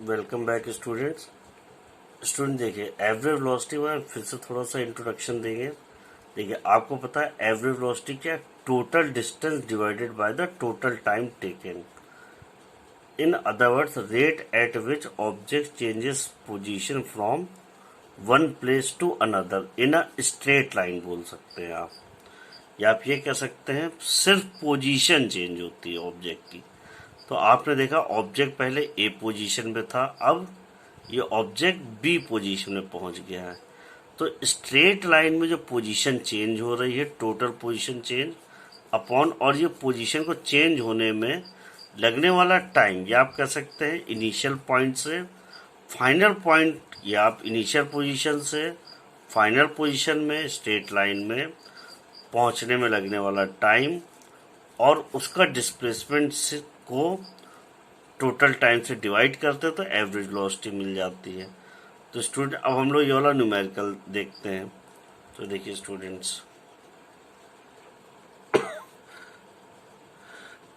Welcome back students. देखिए, average velocity में फिर से थोड़ा सा इंट्रोडक्शन देंगे। देखिए, आपको पता है एवरेज वेलोसिटी क्या है? Total distance divided by the total time taken. In other words, rate at which object changes position from one place to another in a straight line बोल सकते हैं आप, या आप ये कह सकते हैं सिर्फ पोजीशन चेंज होती है ऑब्जेक्ट की। तो आपने देखा ऑब्जेक्ट पहले ए पोजीशन में था, अब ये ऑब्जेक्ट बी पोजीशन में पहुंच गया है। तो स्ट्रेट लाइन में जो पोजीशन चेंज हो रही है, टोटल पोजीशन चेंज अपॉन, और ये पोजीशन को चेंज होने में लगने वाला टाइम, या आप कह सकते हैं इनिशियल पॉइंट से फाइनल पॉइंट, या आप इनिशियल पोजीशन से फाइनल पोजीशन में स्ट्रेट लाइन में पहुंचने में लगने वाला टाइम, और उसका डिस्प्लेसमेंट को टोटल टाइम से डिवाइड करते हैं तो एवरेज वेलोसिटी मिल जाती है। तो स्टूडेंट, अब हम लोग ये वाला न्यूमेरिकल देखते हैं। तो देखिए स्टूडेंट्स,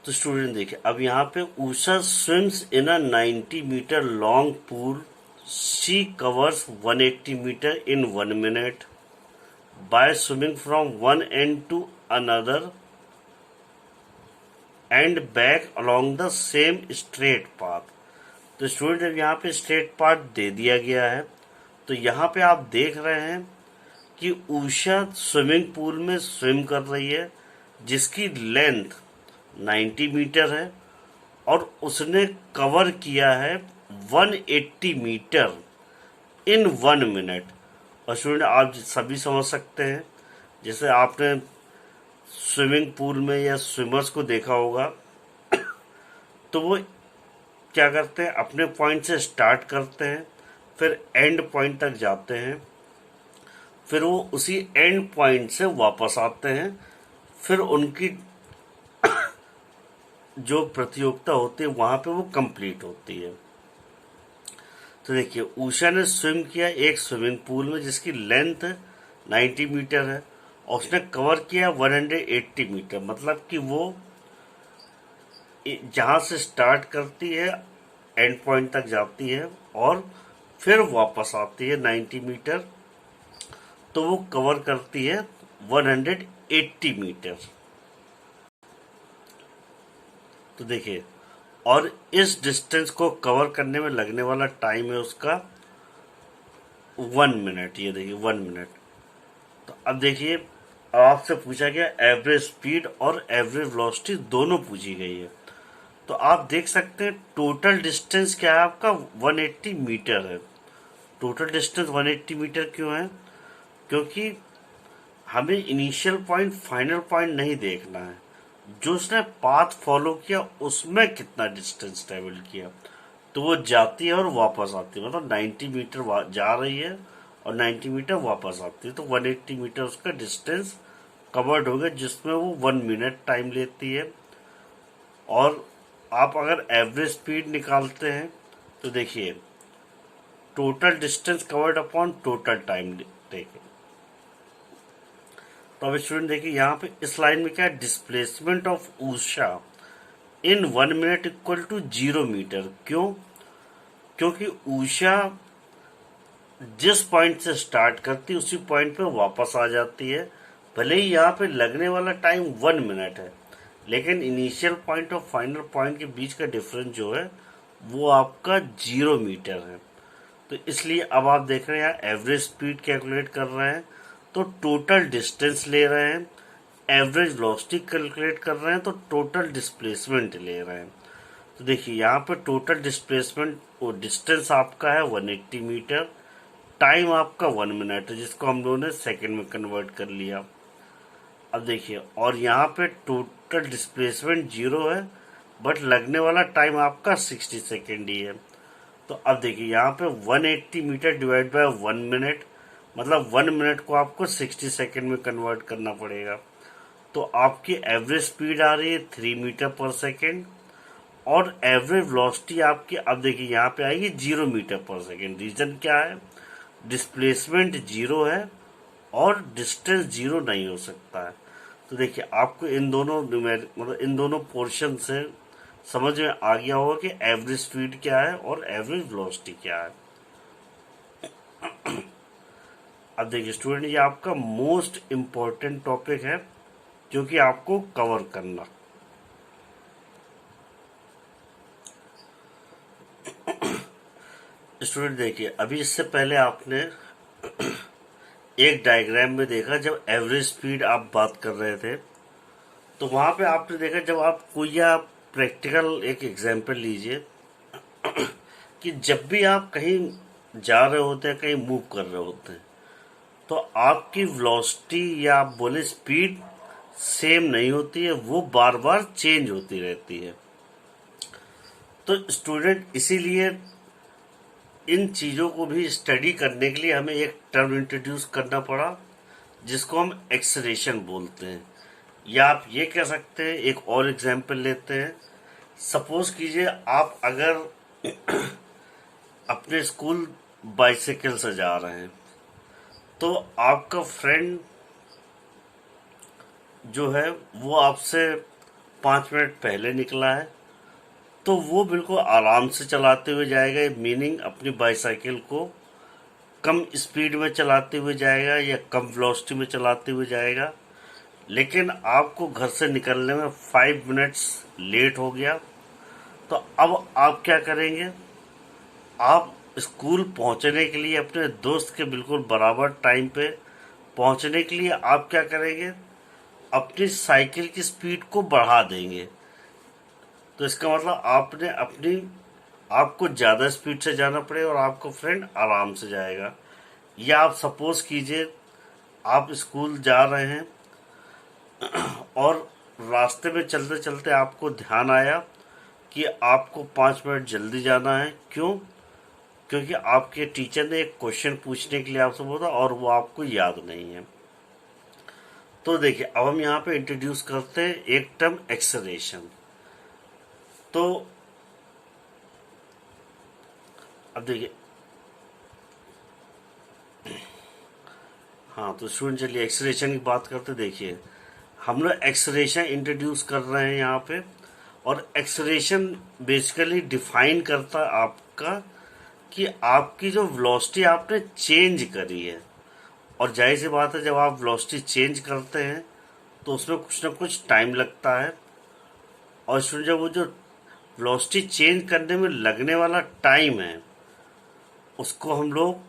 तो स्टूडेंट देखिए, अब यहाँ पे Usha swims in a 90 metre long pool, she covers 180 metre in 1 minute by swimming from one end to another end back along the same straight path. तो स्टूडेंट, यहाँ पे स्ट्रेट पाथ दे दिया गया है। तो यहाँ पे आप देख रहे हैं कि उषा स्विमिंग पूल में स्विम कर रही है, जिसकी लेंथ 90 मीटर है, और उसने कवर किया है 180 मीटर इन 1 मिनट। और स्टूडेंट, आप सभी समझ सकते हैं, जैसे आपने स्विमिंग पूल में या स्विमर्स को देखा होगा, तो वो क्या करते हैं, अपने पॉइंट से स्टार्ट करते हैं, फिर एंड पॉइंट तक जाते हैं, फिर वो उसी एंड पॉइंट से वापस आते हैं, फिर उनकी जो प्रतियोगिता होती है वहां पे वो कंप्लीट होती है। तो देखिए, उषा ने स्विम किया एक स्विमिंग पूल में जिसकी लेंथ 90 मीटर है, और उसने कवर किया 180 मीटर, मतलब कि वो जहां से स्टार्ट करती है एंड पॉइंट तक जाती है और फिर वापस आती है 90 मीटर, तो वो कवर करती है 180 मीटर। तो देखिए, और इस डिस्टेंस को कवर करने में लगने वाला टाइम है उसका 1 मिनट। ये देखिए 1 मिनट। तो अब देखिए, आपसे पूछा गया एवरेज स्पीड और एवरेज वेलोसिटी दोनों पूछी गई है। तो आप देख सकते हैं टोटल डिस्टेंस क्या है आपका 180 मीटर है। टोटल डिस्टेंस 180 मीटर क्यों है? क्योंकि हमें इनिशियल पॉइंट फाइनल पॉइंट नहीं देखना है, जो उसने पाथ फॉलो किया उसमें कितना डिस्टेंस ट्रेवल किया। तो वो जाती है और वापस आती है, मतलब 90 मीटर जा रही है और 90 मीटर वापस आती है, तो 180 मीटर उसका डिस्टेंस कवर्ड हो गया, जिसमें वो 1 मिनट टाइम लेती है। और आप अगर एवरेज स्पीड निकालते हैं तो देखिए, total distance covered upon total time taken. तो अब स्टूडेंट देखिए, यहाँ पे इस लाइन में क्या है, displacement of Usha in 1 minute equal to 0 metre. क्यों? क्योंकि उषा जिस पॉइंट से स्टार्ट करती है उसी पॉइंट पे वापस आ जाती है। भले ही यहाँ पे लगने वाला टाइम 1 मिनट है, लेकिन इनिशियल पॉइंट और फाइनल पॉइंट के बीच का डिफरेंस जो है वो आपका 0 मीटर है। तो इसलिए अब आप देख रहे हैं एवरेज स्पीड कैलकुलेट कर रहे हैं, तो टोटल डिस्टेंस ले रहे हैं, एवरेज वेलोसिटी कैलकुलेट कर रहे हैं, तो टोटल डिस्प्लेसमेंट ले रहे हैं। तो देखिए, यहाँ पे टोटल डिस्प्लेसमेंट और डिस्टेंस आपका है 180 मीटर, टाइम आपका 1 मिनट है, जिसको हम लोगों ने सेकेंड में कन्वर्ट कर लिया। अब देखिए, और यहाँ पे टोटल डिस्प्लेसमेंट 0 है, बट लगने वाला टाइम आपका 60 सेकेंड ही है। तो अब देखिए, यहाँ पे 180 मीटर डिवाइड बाय 1 मिनट, मतलब 1 मिनट को आपको 60 सेकेंड में कन्वर्ट करना पड़ेगा। तो आपकी एवरेज स्पीड आ रही है 3 मीटर पर सेकेंड, और एवरेज वेलोसिटी आपकी अब देखिए यहाँ पे आएगी 0 मीटर पर सेकेंड। रीजन क्या है? डिस्प्लेसमेंट 0 है और डिस्टेंस 0 नहीं हो सकता है। तो देखिए, आपको इन दोनों मतलब इन दोनों पोर्शन से समझ में आ गया होगा कि एवरेज स्पीड क्या है और एवरेज वेलोसिटी क्या है। अब देखिए स्टूडेंट, ये आपका मोस्ट इम्पोर्टेंट टॉपिक है जो कि आपको कवर करना। स्टूडेंट देखिए, अभी इससे पहले आपने एक डायग्राम में देखा, जब एवरेज स्पीड आप बात कर रहे थे तो वहां पे आपने देखा, जब आप कोई या प्रैक्टिकल एक एग्जांपल लीजिए कि जब भी आप कहीं जा रहे होते हैं, कहीं मूव कर रहे होते हैं, तो आपकी वेलोसिटी या आप बोले स्पीड सेम नहीं होती है, वो बार बार चेंज होती रहती है। तो स्टूडेंट इसीलिए इन चीज़ों को भी स्टडी करने के लिए हमें एक टर्म इंट्रोड्यूस करना पड़ा जिसको हम एक्सलेरेशन बोलते हैं। या आप ये कह सकते हैं, एक और एग्जांपल लेते हैं। सपोज कीजिए आप अगर अपने स्कूल बाइसाइकिल से जा रहे हैं, तो आपका फ्रेंड जो है वो आपसे 5 मिनट पहले निकला है, तो वो बिल्कुल आराम से चलाते हुए जाएगा, मीनिंग अपनी बाइसाइकिल को कम स्पीड में चलाते हुए जाएगा या कम वेलोसिटी में चलाते हुए जाएगा। लेकिन आपको घर से निकलने में 5 मिनट्स लेट हो गया, तो अब आप क्या करेंगे? आप स्कूल पहुंचने के लिए अपने दोस्त के बिल्कुल बराबर टाइम पे पहुंचने के लिए आप क्या करेंगे? अपनी साइकिल की स्पीड को बढ़ा देंगे। तो इसका मतलब आपने अपनी आपको ज़्यादा स्पीड से जाना पड़ेगा और आपका फ्रेंड आराम से जाएगा। या आप सपोज कीजिए आप स्कूल जा रहे हैं और रास्ते में चलते चलते आपको ध्यान आया कि आपको 5 मिनट जल्दी जाना है। क्यों? क्योंकि आपके टीचर ने एक क्वेश्चन पूछने के लिए आपसे बोला और वो आपको याद नहीं है। तो देखिए, अब हम यहाँ पे इंट्रोड्यूस करते हैं एक टर्म एक्सेलरेशन। तो अब देखिए, हाँ तो स्टूडेंट चलिए एक्सेलरेशन की बात करते। देखिए, हम लोग एक्सेलरेशन इंट्रोड्यूस कर रहे हैं यहाँ पे, और एक्सेलरेशन बेसिकली डिफाइन करता है आपका कि आपकी जो वेलोसिटी आपने चेंज करी है। और जाहिर सी बात है, जब आप वेलोसिटी चेंज करते हैं तो उसमें कुछ ना कुछ टाइम लगता है, और स्टूडेंट जब वो जो वेलोसिटी चेंज करने में लगने वाला टाइम है उसको हम लोग